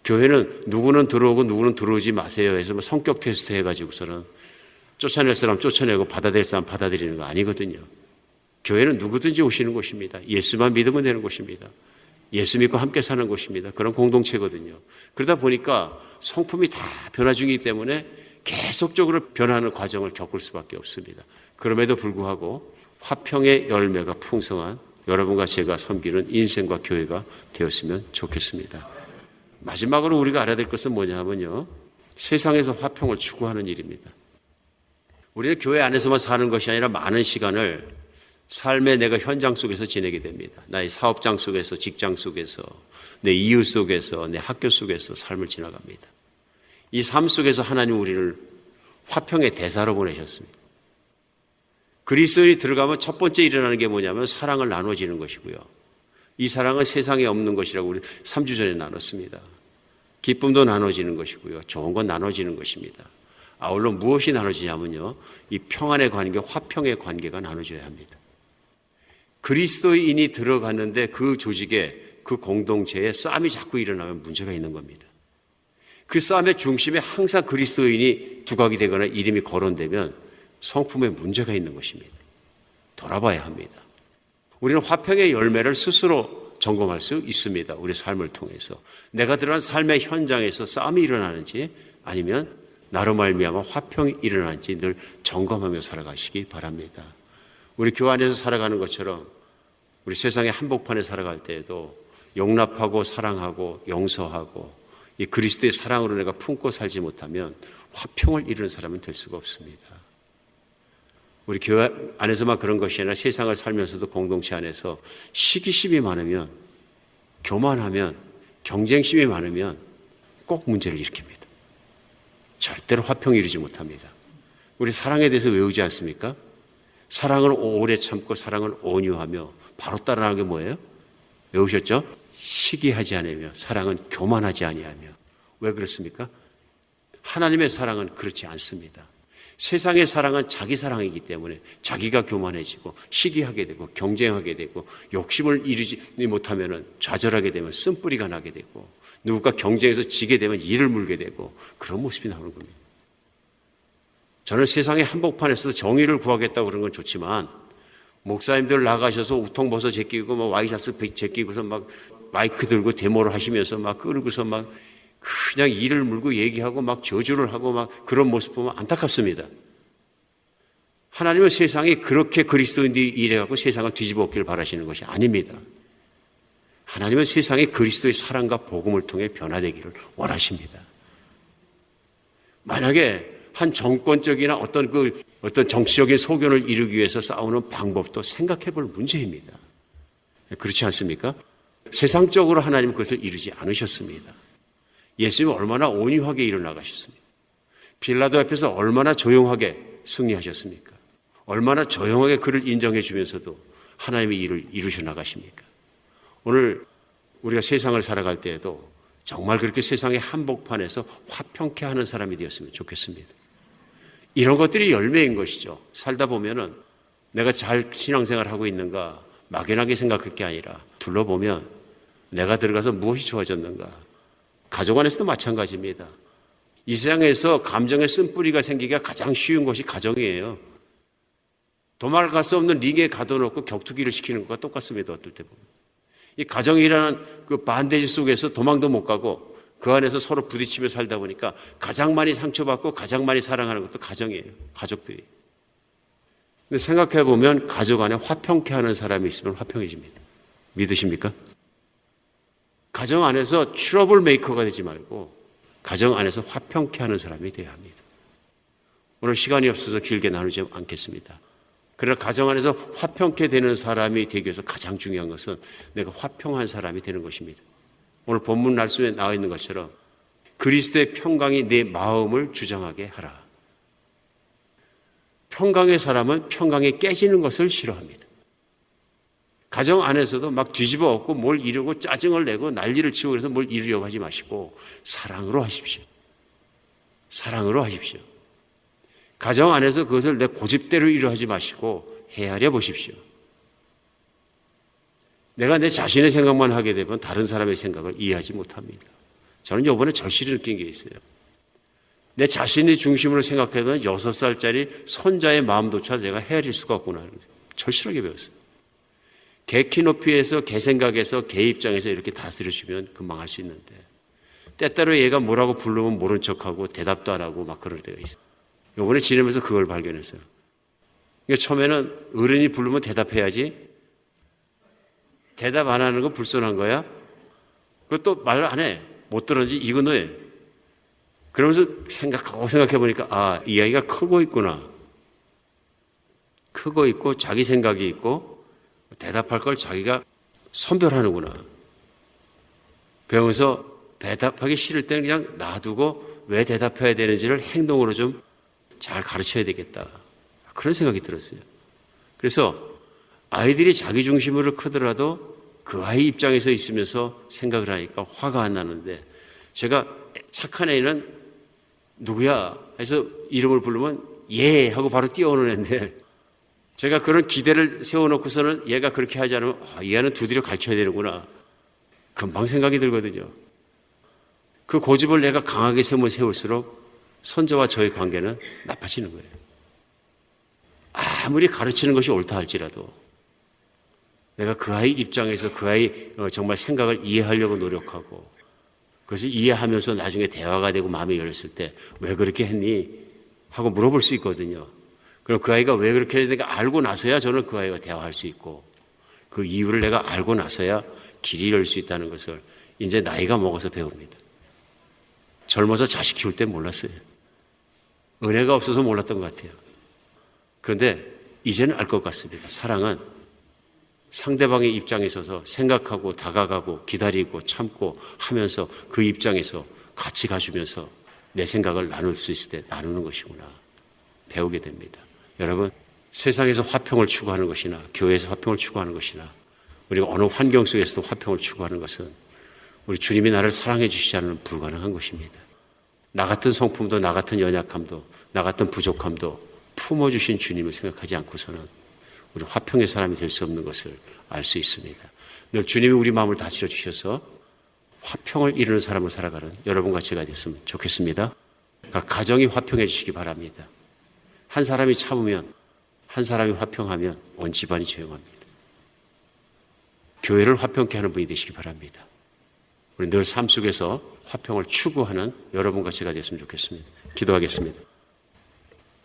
교회는 누구는 들어오고 누구는 들어오지 마세요 해서 뭐 성격 테스트 해가지고서는 쫓아낼 사람 쫓아내고 받아들일 사람 받아들이는 거 아니거든요. 교회는 누구든지 오시는 곳입니다. 예수만 믿으면 되는 곳입니다. 예수 믿고 함께 사는 곳입니다. 그런 공동체거든요. 그러다 보니까 성품이 다 변화 중이기 때문에 계속적으로 변하는 과정을 겪을 수밖에 없습니다. 그럼에도 불구하고 화평의 열매가 풍성한 여러분과 제가 섬기는 인생과 교회가 되었으면 좋겠습니다. 마지막으로 우리가 알아야 될 것은 뭐냐면요, 세상에서 화평을 추구하는 일입니다. 우리는 교회 안에서만 사는 것이 아니라 많은 시간을 삶의 내가 현장 속에서 지내게 됩니다. 나의 사업장 속에서, 직장 속에서, 내 이웃 속에서, 내 학교 속에서 삶을 지나갑니다. 이 삶 속에서 하나님 우리를 화평의 대사로 보내셨습니다. 그리스도인이 들어가면 첫 번째 일어나는 게 뭐냐면 사랑을 나눠지는 것이고요. 이 사랑은 세상에 없는 것이라고 우리 3주 전에 나눴습니다. 기쁨도 나눠지는 것이고요. 좋은 건 나눠지는 것입니다. 아울러 무엇이 나눠지냐면요. 이 평안의 관계, 화평의 관계가 나눠져야 합니다. 그리스도인이 들어갔는데 그 조직에, 그 공동체에 싸움이 자꾸 일어나면 문제가 있는 겁니다. 그 싸움의 중심에 항상 그리스도인이 두각이 되거나 이름이 거론되면 성품에 문제가 있는 것입니다. 돌아봐야 합니다. 우리는 화평의 열매를 스스로 점검할 수 있습니다. 우리 삶을 통해서. 내가 들어간 삶의 현장에서 싸움이 일어나는지 아니면 나로 말미암아 화평이 일어나는지 늘 점검하며 살아가시기 바랍니다. 우리 교회 안에서 살아가는 것처럼 우리 세상의 한복판에 살아갈 때에도 용납하고 사랑하고 용서하고 이 그리스도의 사랑으로 내가 품고 살지 못하면 화평을 이루는 사람은 될 수가 없습니다. 우리 교회 안에서만 그런 것이 아니라 세상을 살면서도 공동체 안에서 시기심이 많으면, 교만하면, 경쟁심이 많으면 꼭 문제를 일으킵니다. 절대로 화평을 이루지 못합니다. 우리 사랑에 대해서 외우지 않습니까? 사랑은 오래 참고 사랑은 온유하며, 바로 따라하는 게 뭐예요? 외우셨죠? 시기하지 않으며 사랑은 교만하지 아니하며. 왜 그렇습니까? 하나님의 사랑은 그렇지 않습니다. 세상의 사랑은 자기 사랑이기 때문에 자기가 교만해지고 시기하게 되고 경쟁하게 되고 욕심을 이루지 못하면 좌절하게 되면 쓴뿌리가 나게 되고 누군가 경쟁에서 지게 되면 이를 물게 되고 그런 모습이 나오는 겁니다. 저는 세상의 한복판에서 정의를 구하겠다고 그런 건 좋지만 목사님들 나가셔서 우통벗어 제끼고 막 와이셔츠 제끼고서 막 마이크 들고 데모를 하시면서 막 끌고서 막 그냥 이를 물고 얘기하고 막 저주를 하고 막 그런 모습 보면 안타깝습니다. 하나님은 세상이 그렇게 그리스도인들이 일해갖고 세상을 뒤집어 엎기를 바라시는 것이 아닙니다. 하나님은 세상이 그리스도의 사랑과 복음을 통해 변화되기를 원하십니다. 만약에 한 정권적이나 어떤 정치적인 소견을 이루기 위해서 싸우는 방법도 생각해 볼 문제입니다. 그렇지 않습니까? 세상적으로 하나님은 그것을 이루지 않으셨습니다. 예수님은 얼마나 온유하게 일어나가셨습니까? 빌라도 앞에서 얼마나 조용하게 승리하셨습니까? 얼마나 조용하게 그를 인정해 주면서도 하나님의 일을 이루셔 나가십니까? 오늘 우리가 세상을 살아갈 때에도 정말 그렇게 세상의 한복판에서 화평케 하는 사람이 되었으면 좋겠습니다. 이런 것들이 열매인 것이죠. 살다 보면은 내가 잘 신앙생활을 하고 있는가 막연하게 생각할 게 아니라 둘러보면 내가 들어가서 무엇이 좋아졌는가. 가족 안에서도 마찬가지입니다. 이 세상에서 감정의 쓴뿌리가 생기기가 가장 쉬운 것이 가정이에요. 도망갈 수 없는 링에 가둬놓고 격투기를 시키는 것과 똑같습니다. 어떨 때 보면. 이 가정이라는 그 반대지 속에서 도망도 못 가고 그 안에서 서로 부딪히며 살다 보니까 가장 많이 상처받고 가장 많이 사랑하는 것도 가정이에요. 가족들이. 근데 생각해 보면 가족 안에 화평케 하는 사람이 있으면 화평해집니다. 믿으십니까? 가정 안에서 트러블 메이커가 되지 말고 가정 안에서 화평케 하는 사람이 되어야 합니다. 오늘 시간이 없어서 길게 나누지 않겠습니다. 그러나 가정 안에서 화평케 되는 사람이 되기 위해서 가장 중요한 것은 내가 화평한 사람이 되는 것입니다. 오늘 본문 말씀에 나와 있는 것처럼 그리스도의 평강이 내 마음을 주장하게 하라. 평강의 사람은 평강이 깨지는 것을 싫어합니다. 가정 안에서도 막 뒤집어 엎고 뭘 이루고 짜증을 내고 난리를 치고 그래서 뭘 이루려고 하지 마시고 사랑으로 하십시오. 사랑으로 하십시오. 가정 안에서 그것을 내 고집대로 이루하지 마시고 헤아려 보십시오. 내가 내 자신의 생각만 하게 되면 다른 사람의 생각을 이해하지 못합니다. 저는 이번에 절실히 느낀 게 있어요. 내 자신의 중심으로 생각해보면 6살짜리 손자의 마음조차 내가 헤아릴 수가 없구나. 절실하게 배웠어요. 개 키 높이에서 개 생각에서 개 입장에서 이렇게 다스려주면 금방 할 수 있는데 때때로 얘가 뭐라고 부르면 모른 척하고 대답도 안 하고 막 그럴 때가 있어요. 이번에 지내면서 그걸 발견했어요. 그러니까 처음에는 어른이 부르면 대답해야지 대답 안 하는 건 불손한 거야? 그것도 말 안 해. 못 들었지? 이거 너해. 그러면서 생각해 보니까 아, 이 아이가 크고 있구나. 크고 있고 자기 생각이 있고 대답할 걸 자기가 선별하는구나. 배우면서 대답하기 싫을 때는 그냥 놔두고 왜 대답해야 되는지를 행동으로 좀 잘 가르쳐야 되겠다. 그런 생각이 들었어요. 그래서 아이들이 자기 중심으로 크더라도 그 아이 입장에서 있으면서 생각을 하니까 화가 안 나는데, 제가 착한 애는 누구야 해서 이름을 부르면 예 하고 바로 뛰어오는 애인데, 제가 그런 기대를 세워놓고서는 얘가 그렇게 하지 않으면 얘는 두드려 가르쳐야 되는구나. 금방 생각이 들거든요. 그 고집을 내가 강하게 세울수록 손자와 저의 관계는 나빠지는 거예요. 아무리 가르치는 것이 옳다 할지라도 내가 그 아이 입장에서 그 아이 정말 생각을 이해하려고 노력하고, 그것을 이해하면서 나중에 대화가 되고 마음이 열렸을 때 왜 그렇게 했니? 하고 물어볼 수 있거든요. 그럼 그 아이가 왜 그렇게 했는가 알고 나서야 저는 그 아이와 대화할 수 있고, 그 이유를 내가 알고 나서야 길이 열릴 수 있다는 것을 이제 나이가 먹어서 배웁니다. 젊어서 자식 키울 때 몰랐어요. 은혜가 없어서 몰랐던 것 같아요. 그런데 이제는 알 것 같습니다. 사랑은 상대방의 입장에 있어서 생각하고 다가가고 기다리고 참고 하면서 그 입장에서 같이 가주면서 내 생각을 나눌 수 있을 때 나누는 것이구나 배우게 됩니다. 여러분, 세상에서 화평을 추구하는 것이나 교회에서 화평을 추구하는 것이나 우리가 어느 환경 속에서도 화평을 추구하는 것은 우리 주님이 나를 사랑해 주시지 않으면 불가능한 것입니다. 나 같은 성품도, 나 같은 연약함도, 나 같은 부족함도 품어주신 주님을 생각하지 않고서는 우리 화평의 사람이 될 수 없는 것을 알 수 있습니다. 늘 주님이 우리 마음을 다스려 주셔서 화평을 이루는 사람을 살아가는 여러분과 제가 됐으면 좋겠습니다. 가정이 화평해 주시기 바랍니다. 한 사람이 참으면, 한 사람이 화평하면 온 집안이 조용합니다. 교회를 화평케 하는 분이 되시기 바랍니다. 우리 늘 삶 속에서 화평을 추구하는 여러분과 제가 됐으면 좋겠습니다. 기도하겠습니다.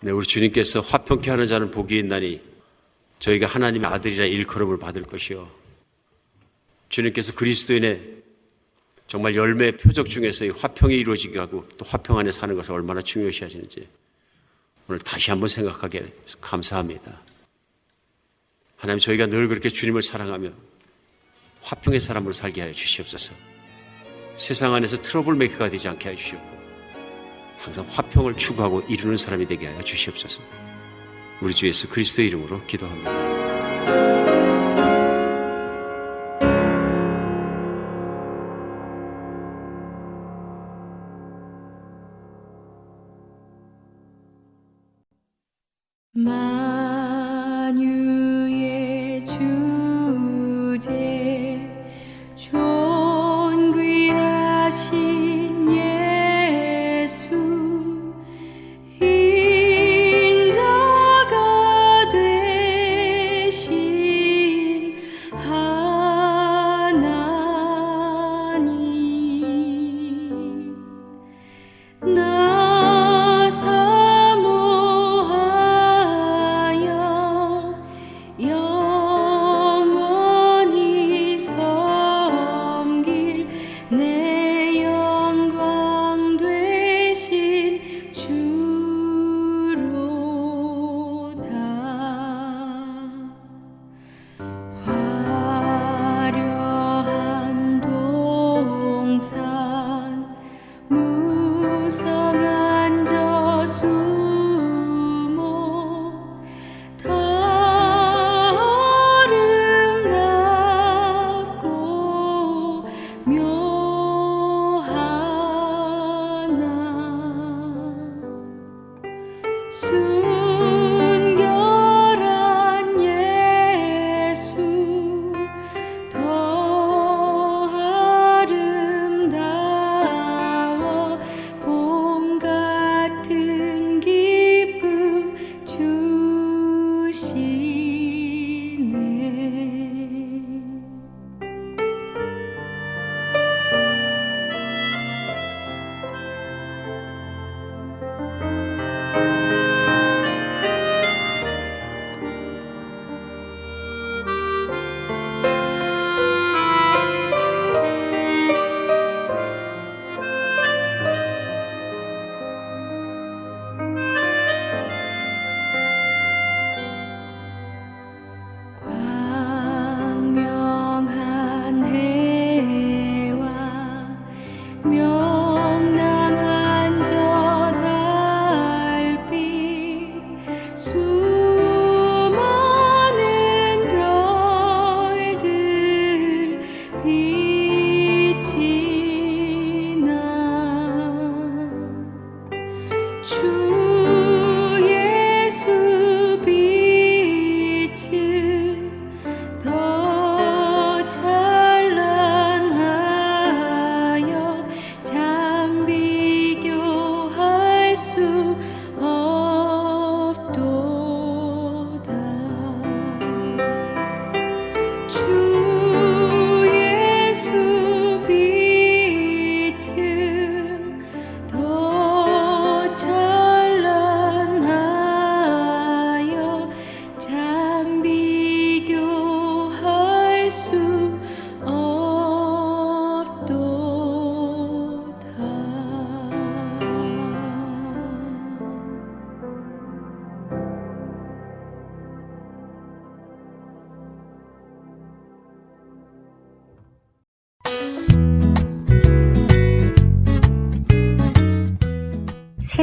네, 우리 주님께서 화평케 하는 자는 복이 있나니 저희가 하나님의 아들이라 일컬음을 받을 것이요. 주님께서 그리스도인의 정말 열매의 표적 중에서 이 화평이 이루어지게 하고 또 화평 안에 사는 것을 얼마나 중요시 하시는지 오늘 다시 한번 생각하게 해서 감사합니다. 하나님, 저희가 늘 그렇게 주님을 사랑하며 화평의 사람으로 살게 하여 주시옵소서. 세상 안에서 트러블 메이커가 되지 않게 하여 주시옵고 항상 화평을 추구하고 이루는 사람이 되게 하여 주시옵소서. 우리 주 예수 그리스도의 이름으로 기도합니다. 만유의 주제 존귀하신 예수 인자가 되신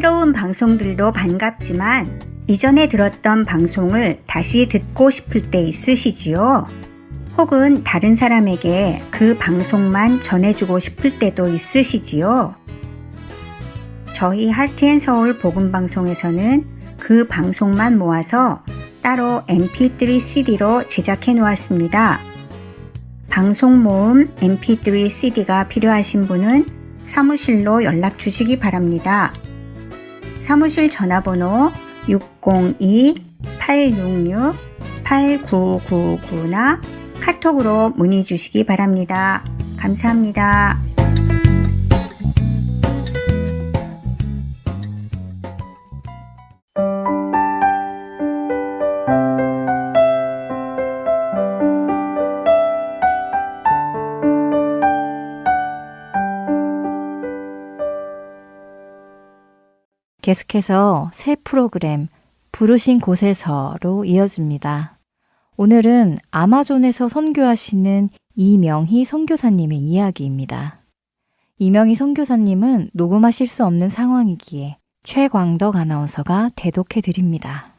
새로운 방송들도 반갑지만 이전에 들었던 방송을 다시 듣고 싶을 때 있으시지요? 혹은 다른 사람에게 그 방송만 전해주고 싶을 때도 있으시지요? 저희 할트앤서울 복음방송에서는 그 방송만 모아서 따로 mp3 CD로 제작해 놓았습니다. 방송 모음 mp3 CD가 필요하신 분은 사무실로 연락 주시기 바랍니다. 사무실 전화번호 602-866-8999나 카톡으로 문의 주시기 바랍니다. 감사합니다. 계속해서 새 프로그램 부르신 곳에서로 이어집니다. 오늘은 아마존에서 선교하시는 이명희 선교사님의 이야기입니다. 이명희 선교사님은 녹음하실 수 없는 상황이기에 최광덕 아나운서가 대독해 드립니다.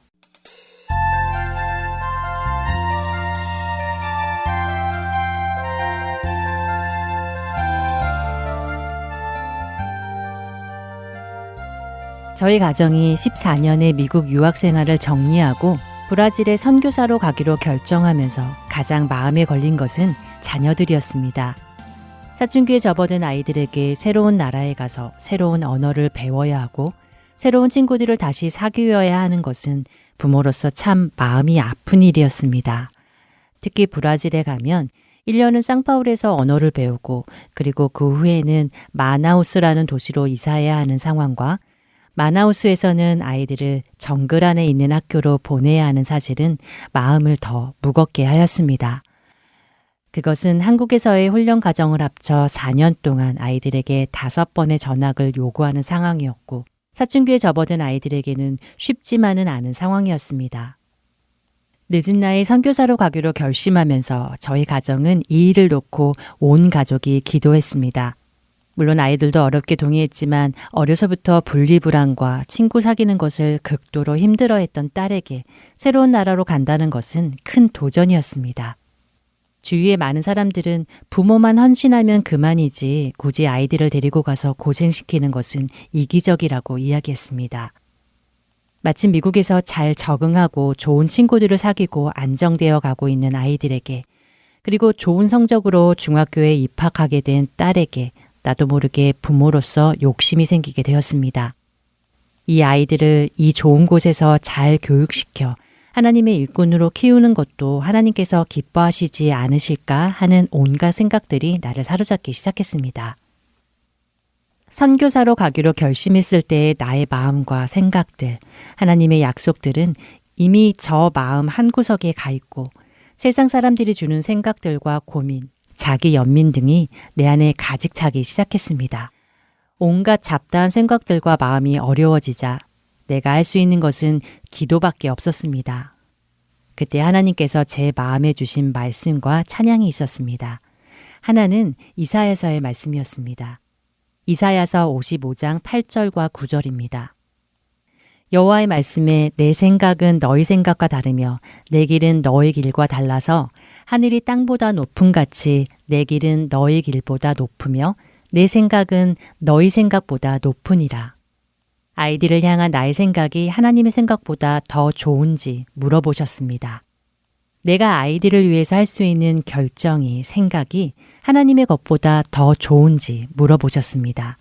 저희 가정이 14년의 미국 유학 생활을 정리하고 브라질에 선교사로 가기로 결정하면서 가장 마음에 걸린 것은 자녀들이었습니다. 사춘기에 접어든 아이들에게 새로운 나라에 가서 새로운 언어를 배워야 하고 새로운 친구들을 다시 사귀어야 하는 것은 부모로서 참 마음이 아픈 일이었습니다. 특히 브라질에 가면 1년은 상파울에서 언어를 배우고 그리고 그 후에는 마나우스라는 도시로 이사해야 하는 상황과 마나우스에서는 아이들을 정글 안에 있는 학교로 보내야 하는 사실은 마음을 더 무겁게 하였습니다. 그것은 한국에서의 훈련 과정을 합쳐 4년 동안 아이들에게 5번의 전학을 요구하는 상황이었고 사춘기에 접어든 아이들에게는 쉽지만은 않은 상황이었습니다. 늦은 나이 선교사로 가기로 결심하면서 저희 가정은 이 일을 놓고 온 가족이 기도했습니다. 물론 아이들도 어렵게 동의했지만 어려서부터 분리불안과 친구 사귀는 것을 극도로 힘들어했던 딸에게 새로운 나라로 간다는 것은 큰 도전이었습니다. 주위의 많은 사람들은 부모만 헌신하면 그만이지 굳이 아이들을 데리고 가서 고생시키는 것은 이기적이라고 이야기했습니다. 마침 미국에서 잘 적응하고 좋은 친구들을 사귀고 안정되어 가고 있는 아이들에게 그리고 좋은 성적으로 중학교에 입학하게 된 딸에게 나도 모르게 부모로서 욕심이 생기게 되었습니다. 이 아이들을 이 좋은 곳에서 잘 교육시켜 하나님의 일꾼으로 키우는 것도 하나님께서 기뻐하시지 않으실까 하는 온갖 생각들이 나를 사로잡기 시작했습니다. 선교사로 가기로 결심했을 때의 나의 마음과 생각들, 하나님의 약속들은 이미 저 마음 한구석에 가 있고 세상 사람들이 주는 생각들과 고민, 자기 연민 등이 내 안에 가득 차기 시작했습니다. 온갖 잡다한 생각들과 마음이 어려워지자 내가 할 수 있는 것은 기도밖에 없었습니다. 그때 하나님께서 제 마음에 주신 말씀과 찬양이 있었습니다. 하나는 이사야서의 말씀이었습니다. 이사야서 55장 8절과 9절입니다. 여호와의 말씀에 내 생각은 너희 생각과 다르며 내 길은 너희 길과 달라서 하늘이 땅보다 높음 같이 내 길은 너희 길보다 높으며 내 생각은 너희 생각보다 높으니라. 아이들을 향한 나의 생각이 하나님의 생각보다 더 좋은지 물어보셨습니다. 내가 아이들을 위해서 할 수 있는 결정이, 생각이 하나님의 것보다 더 좋은지 물어보셨습니다.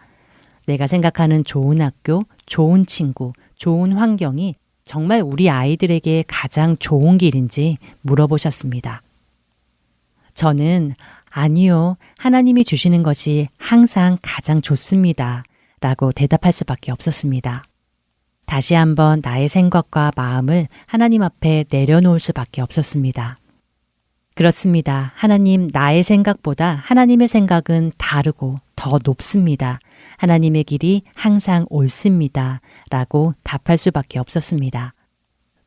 내가 생각하는 좋은 학교, 좋은 친구, 좋은 환경이 정말 우리 아이들에게 가장 좋은 길인지 물어보셨습니다. 저는 아니요, 하나님이 주시는 것이 항상 가장 좋습니다. 라고 대답할 수밖에 없었습니다. 다시 한번 나의 생각과 마음을 하나님 앞에 내려놓을 수밖에 없었습니다. 그렇습니다. 하나님, 나의 생각보다 하나님의 생각은 다르고 더 높습니다. 하나님의 길이 항상 옳습니다. 라고 답할 수밖에 없었습니다.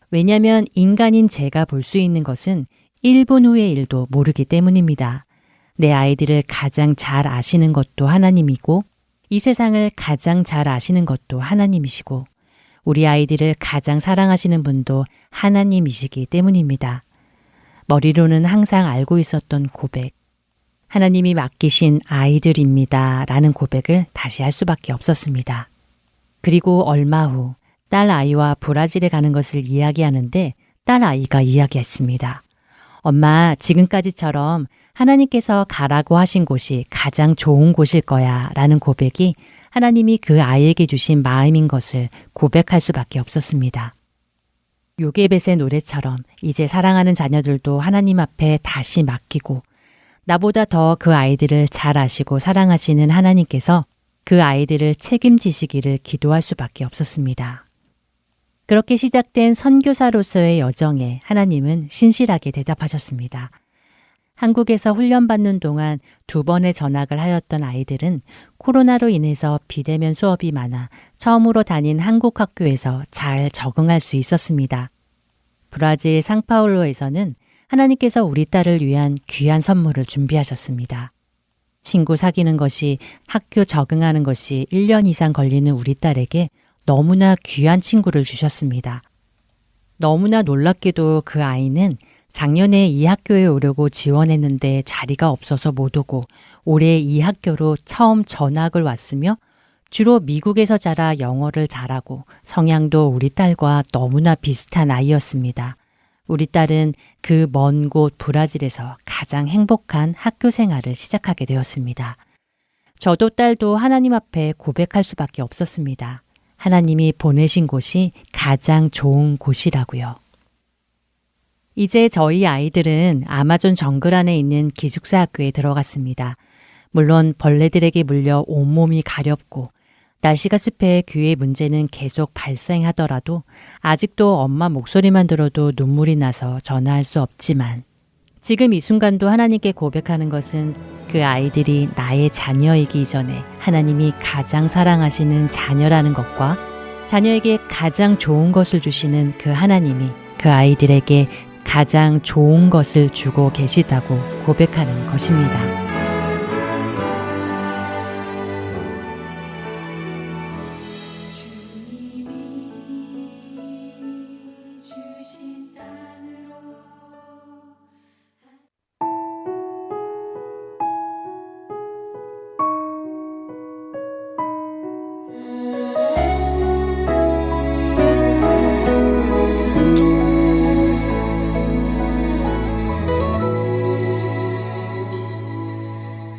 왜냐하면 인간인 제가 볼 수 있는 것은 1분 후의 일도 모르기 때문입니다. 내 아이들을 가장 잘 아시는 것도 하나님이고 이 세상을 가장 잘 아시는 것도 하나님이시고 우리 아이들을 가장 사랑하시는 분도 하나님이시기 때문입니다. 머리로는 항상 알고 있었던 고백, 하나님이 맡기신 아이들입니다 라는 고백을 다시 할 수밖에 없었습니다. 그리고 얼마 후 딸 아이와 브라질에 가는 것을 이야기하는데 딸 아이가 이야기했습니다. 엄마, 지금까지처럼 하나님께서 가라고 하신 곳이 가장 좋은 곳일 거야 라는 고백이 하나님이 그 아이에게 주신 마음인 것을 고백할 수밖에 없었습니다. 요게벳의 노래처럼 이제 사랑하는 자녀들도 하나님 앞에 다시 맡기고 나보다 더 그 아이들을 잘 아시고 사랑하시는 하나님께서 그 아이들을 책임지시기를 기도할 수밖에 없었습니다. 그렇게 시작된 선교사로서의 여정에 하나님은 신실하게 대답하셨습니다. 한국에서 훈련받는 동안 2번의 전학을 하였던 아이들은 코로나로 인해서 비대면 수업이 많아 처음으로 다닌 한국 학교에서 잘 적응할 수 있었습니다. 브라질 상파울로에서는 하나님께서 우리 딸을 위한 귀한 선물을 준비하셨습니다. 친구 사귀는 것이, 학교 적응하는 것이 1년 이상 걸리는 우리 딸에게 너무나 귀한 친구를 주셨습니다. 너무나 놀랍게도 그 아이는 작년에 이 학교에 오려고 지원했는데 자리가 없어서 못 오고 올해 이 학교로 처음 전학을 왔으며 주로 미국에서 자라 영어를 잘하고 성향도 우리 딸과 너무나 비슷한 아이였습니다. 우리 딸은 그 먼 곳 브라질에서 가장 행복한 학교 생활을 시작하게 되었습니다. 저도 딸도 하나님 앞에 고백할 수밖에 없었습니다. 하나님이 보내신 곳이 가장 좋은 곳이라고요. 이제 저희 아이들은 아마존 정글 안에 있는 기숙사 학교에 들어갔습니다. 물론 벌레들에게 물려 온몸이 가렵고 날씨가 습해 귀의 문제는 계속 발생하더라도 아직도 엄마 목소리만 들어도 눈물이 나서 전화할 수 없지만 지금 이 순간도 하나님께 고백하는 것은 그 아이들이 나의 자녀이기 이전에 하나님이 가장 사랑하시는 자녀라는 것과 자녀에게 가장 좋은 것을 주시는 그 하나님이 그 아이들에게 가장 좋은 것을 주고 계시다고 고백하는 것입니다.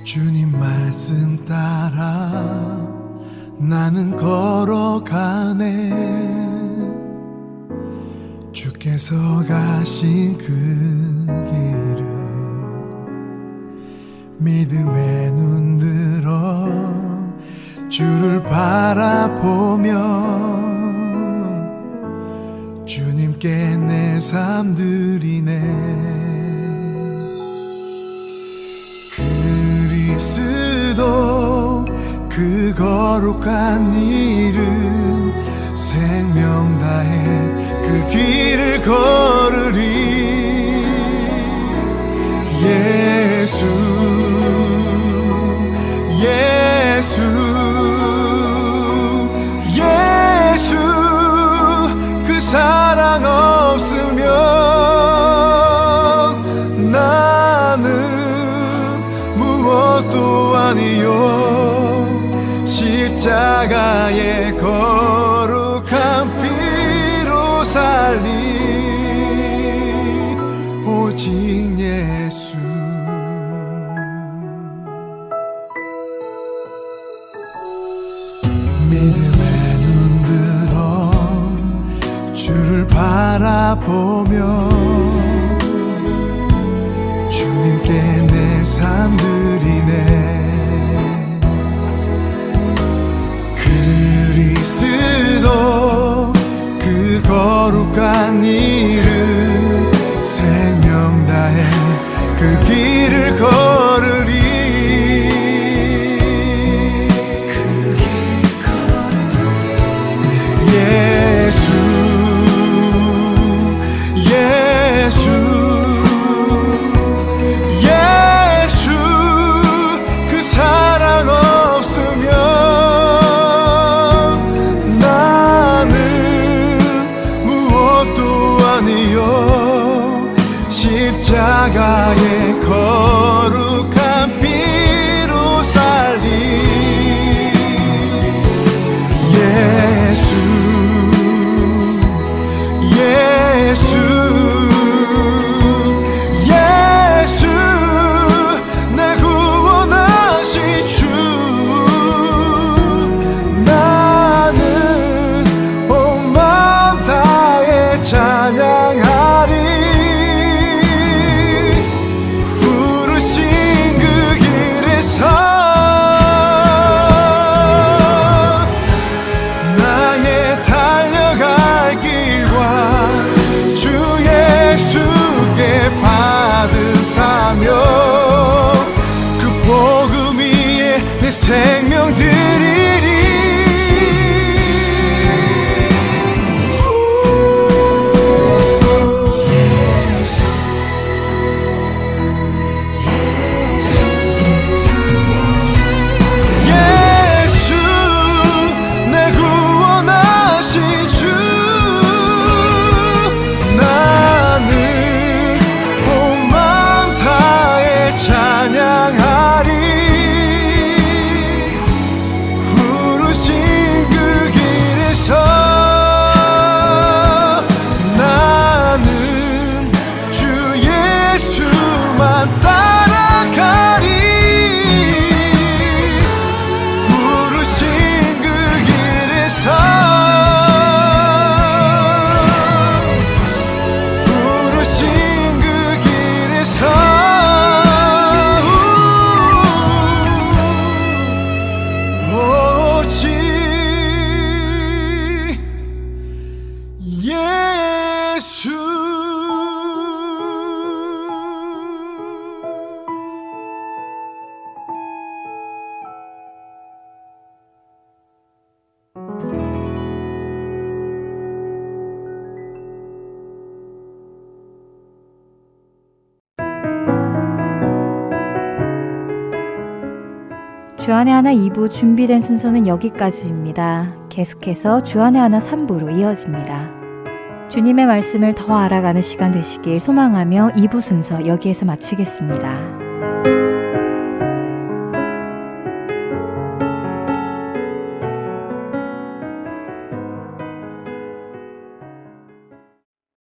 주님 말씀 따라 나는 걸어가네. 주께서 가신 그 길을 믿음에 눈들어 주를 바라보며 주님께 내 삶 드리네. 그리스도 그 거룩한 이름 생명 다해 그 길을 걸으리. 예수 예수 예수 그 사랑 없으면 나는 무엇도 아니요. 십자가의 거룩한 피로 살리 오직 예수. 믿음에 눈들어 주를 바라보며 주님께 내 삶 드리네. 그리스도 그 거룩한 이름 생명 다해 그 길을 걸으리. 예수 예수 예수 그 사랑 없으면 십자가의 거룩한 피로 살린 예수 예수 예수 내 구원하신 주 나는 온 마음 다해 찬양하리 부르신 그 길에서 나의 달려갈 길과 주 예수께 받은 사명 그 복음 위에 내 생명 드리리 예수 내 구원하신 주 나는 온 마음 다해 찬양하리 부르신 그 길에서 나는 주 예수만 따라가리 부르신 그 길에서 부르신 그 길에서 오직 예수 주안의 하나 2부 준비된 순서는 여기까지입니다. 계속해서 주안의 하나 3부로 이어집니다. 주님의 말씀을 더 알아가는 시간 되시길 소망하며 2부 순서 여기에서 마치겠습니다.